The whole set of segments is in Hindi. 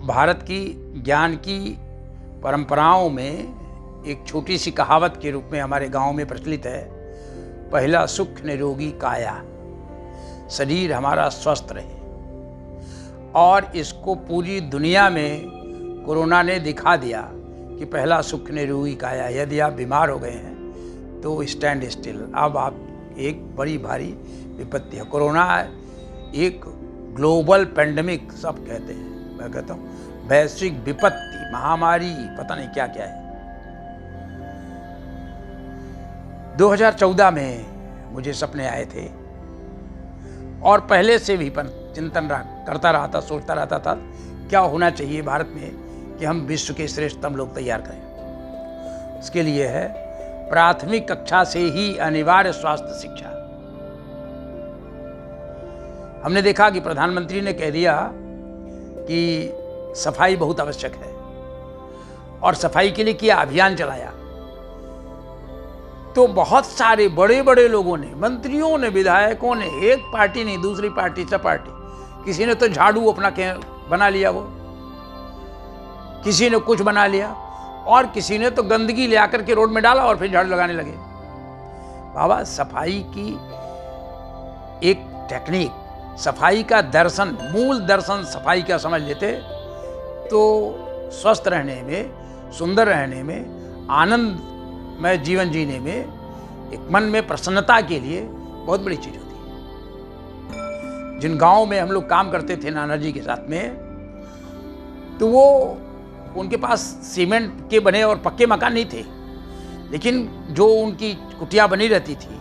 भारत की ज्ञान की परंपराओं में एक छोटी सी कहावत के रूप में हमारे गांव में प्रचलित है, पहला सुख निरोगी काया, शरीर हमारा स्वस्थ रहे। और इसको पूरी दुनिया में कोरोना ने दिखा दिया कि पहला सुख निरोगी काया। यदि आप बीमार हो गए हैं तो स्टैंड स्टिल, अब आप एक बड़ी भारी विपत्ति है। कोरोना एक ग्लोबल पेंडेमिक सब कहते हैं, मैं कहता हूँ वैश्विक विपत्ति, महामारी, पता नहीं क्या क्या है। 2014 में मुझे सपने आए थे और पहले से भी चिंतन करता रहा था, सोचता रहता था क्या होना चाहिए भारत में कि हम विश्व के श्रेष्ठतम लोग तैयार करें। इसके लिए है प्राथमिक कक्षा से ही अनिवार्य स्वास्थ्य शिक्षा। हमने देखा कि प्रधानमंत्री ने कह दिया कि सफाई बहुत आवश्यक है और सफाई के लिए किया अभियान चलाया, तो बहुत सारे बड़े बड़े लोगों ने, मंत्रियों ने, विधायकों ने, एक पार्टी नहीं दूसरी पार्टी, सब पार्टी, किसी ने तो झाड़ू अपना बना लिया, वो किसी ने कुछ बना लिया और किसी ने तो गंदगी ले आकर के रोड में डाला और फिर झाड़ू लगाने लगे। बाबा, सफाई की एक टेक्निक, सफाई का दर्शन, मूल दर्शन सफाई का समझ लेते तो स्वस्थ रहने में, सुंदर रहने में, आनंदमय जीवन जीने में, एक मन में प्रसन्नता के लिए बहुत बड़ी चीज होती है। जिन गांव में हम लोग काम करते थे नाना जी के साथ में, तो वो उनके पास सीमेंट के बने और पक्के मकान नहीं थे, लेकिन जो उनकी कुटिया बनी रहती थी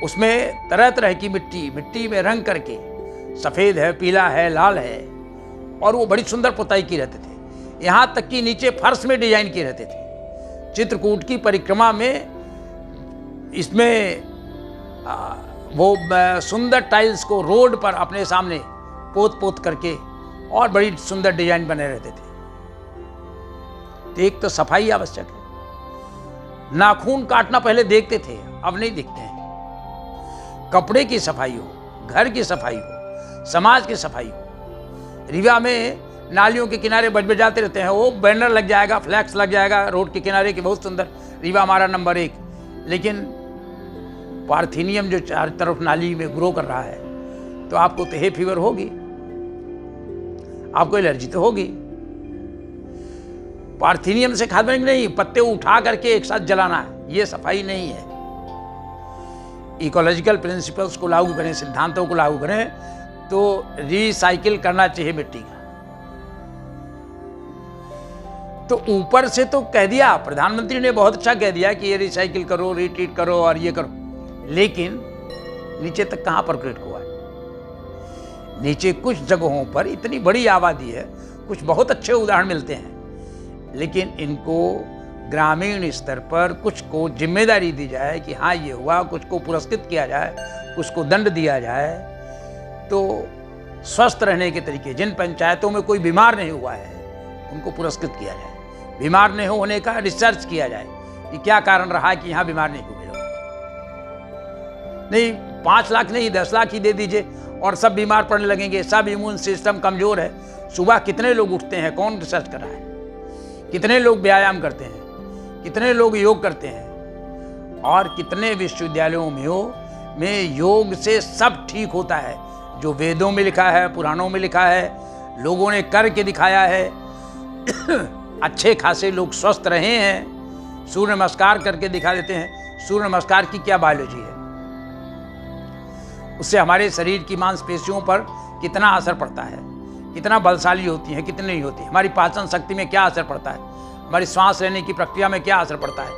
उसमें तरह तरह की मिट्टी में रंग करके, सफ़ेद है, पीला है, लाल है, और वो बड़ी सुंदर पुताई की रहते थे। यहाँ तक कि नीचे फर्श में डिजाइन किए रहते थे। चित्रकूट की परिक्रमा में इसमें वो सुंदर टाइल्स को रोड पर अपने सामने पोत करके और बड़ी सुंदर डिजाइन बने रहते थे। तो एक तो सफाई आवश्यक है। नाखून काटना पहले देखते थे, अब नहीं दिखते हैं। कपड़े की सफाई हो, घर की सफाई हो, समाज की सफाई हो। रीवा में नालियों के किनारे बजबजाते रहते हैं, वो बैनर लग जाएगा, फ्लैक्स लग जाएगा रोड के किनारे की, बहुत सुंदर, रीवा हमारा नंबर 1। लेकिन पार्थीनियम जो चारों तरफ नाली में ग्रो कर रहा है, तो आपको तो हे फीवर होगी, आपको एलर्जी तो होगी। पार्थीनियम से खाद बनेंगे नहीं, पत्ते उठा करके एक साथ जलाना है, ये सफाई नहीं है। इकोलॉजिकल प्रिंसिपल्स को लागू करें, सिद्धांतों को लागू करें, तो रिसाइकिल करना चाहिए मिट्टी का। तो ऊपर से तो कह दिया, प्रधानमंत्री ने बहुत अच्छा कह दिया कि ये रिसाइकिल करो, रिट्रीट करो और ये करो, लेकिन नीचे तक कहां परकोलेट हुआ है? नीचे कुछ जगहों पर इतनी बड़ी आबादी है, कुछ बहुत अच्छे उदाहरण मिलते हैं, लेकिन इनको ग्रामीण स्तर पर कुछ को जिम्मेदारी दी जाए कि हाँ ये हुआ, कुछ को पुरस्कृत किया जाए, कुछ को दंड दिया जाए, तो स्वस्थ रहने के तरीके, जिन पंचायतों में कोई बीमार नहीं हुआ है उनको पुरस्कृत किया जाए, बीमार नहीं होने का रिसर्च किया जाए कि क्या कारण रहा कि यहाँ बीमार नहीं हुए लोग। नहीं 5 लाख नहीं 10 लाख ही दे दीजिए और सब बीमार पड़ने लगेंगे, सब इम्यून सिस्टम कमजोर है। सुबह कितने लोग उठते हैं, कौन रिसर्च कर रहा है? कितने लोग व्यायाम करते हैं, कितने लोग योग करते हैं, और कितने विश्वविद्यालयों में योग से सब ठीक होता है। जो वेदों में लिखा है, पुराणों में लिखा है, लोगों ने करके दिखाया है। अच्छे खासे लोग स्वस्थ रहे हैं, सूर्य नमस्कार करके दिखा देते हैं। सूर्य नमस्कार की क्या बायोलॉजी है? उससे हमारे शरीर की मांसपेशियों पर कितना असर पड़ता है, कितना बलशाली होती है, कितनी नहीं होती, हमारी पाचन शक्ति में क्या असर पड़ता है, हमारी सांस लेने की प्रक्रिया में क्या असर पड़ता है,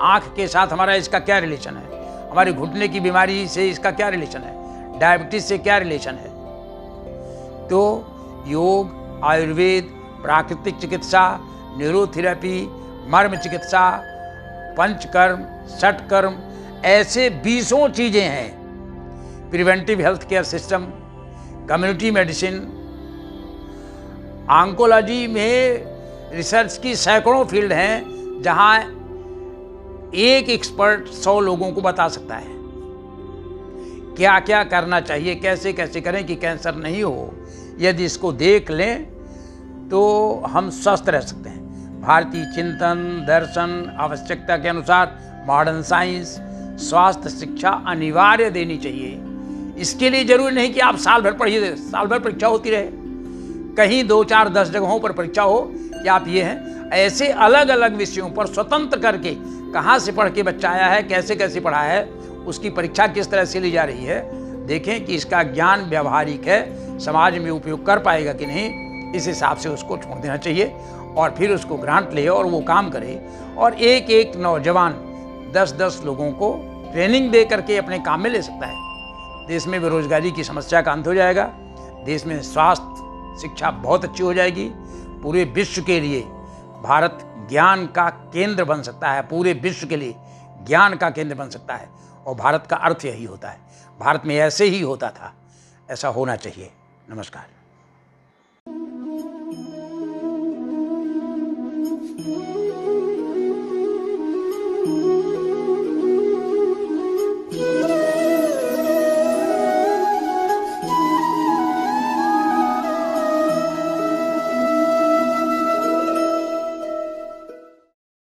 आँख के साथ हमारा इसका क्या रिलेशन है, हमारी घुटने की बीमारी से इसका क्या रिलेशन है, डायबिटीज से क्या रिलेशन है। तो योग, आयुर्वेद, प्राकृतिक चिकित्सा, न्यूरोथेरेपी, मर्म चिकित्सा, पंचकर्म, षटकर्म, ऐसे 20 चीजें हैं। Preventive health care system, community medicine, oncology में रिसर्च की सैकड़ों फील्ड हैं जहां एक एक्सपर्ट 100 लोगों को बता सकता है क्या क्या करना चाहिए, कैसे कैसे करें कि कैंसर नहीं हो। यदि इसको देख लें तो हम स्वस्थ रह सकते हैं। भारतीय चिंतन, दर्शन, आवश्यकता के अनुसार मॉडर्न साइंस, स्वास्थ्य शिक्षा अनिवार्य देनी चाहिए। इसके लिए जरूरी नहीं कि आप साल भर पढ़िए, साल भर परीक्षा होती रहे, कहीं 2, 4, 10 जगहों पर परीक्षा हो कि आप ये हैं। ऐसे अलग अलग विषयों पर स्वतंत्र करके कहाँ से पढ़ के बच्चा आया है, कैसे कैसे पढ़ा है, उसकी परीक्षा किस तरह से ली जा रही है, देखें कि इसका ज्ञान व्यावहारिक है, समाज में उपयोग कर पाएगा कि नहीं, इस हिसाब से उसको छोड़ देना चाहिए और फिर उसको ग्रांट ले और वो काम करे। और एक एक नौजवान 10-10 लोगों को ट्रेनिंग दे करके अपने काम में ले सकता है। देश में बेरोजगारी की समस्या का अंत हो जाएगा, देश में स्वास्थ्य शिक्षा बहुत अच्छी हो जाएगी, पूरे विश्व के लिए भारत ज्ञान का केंद्र बन सकता है, पूरे विश्व के लिए ज्ञान का केंद्र बन सकता है। और भारत का अर्थ यही होता है, भारत में ऐसे ही होता था, ऐसा होना चाहिए। नमस्कार।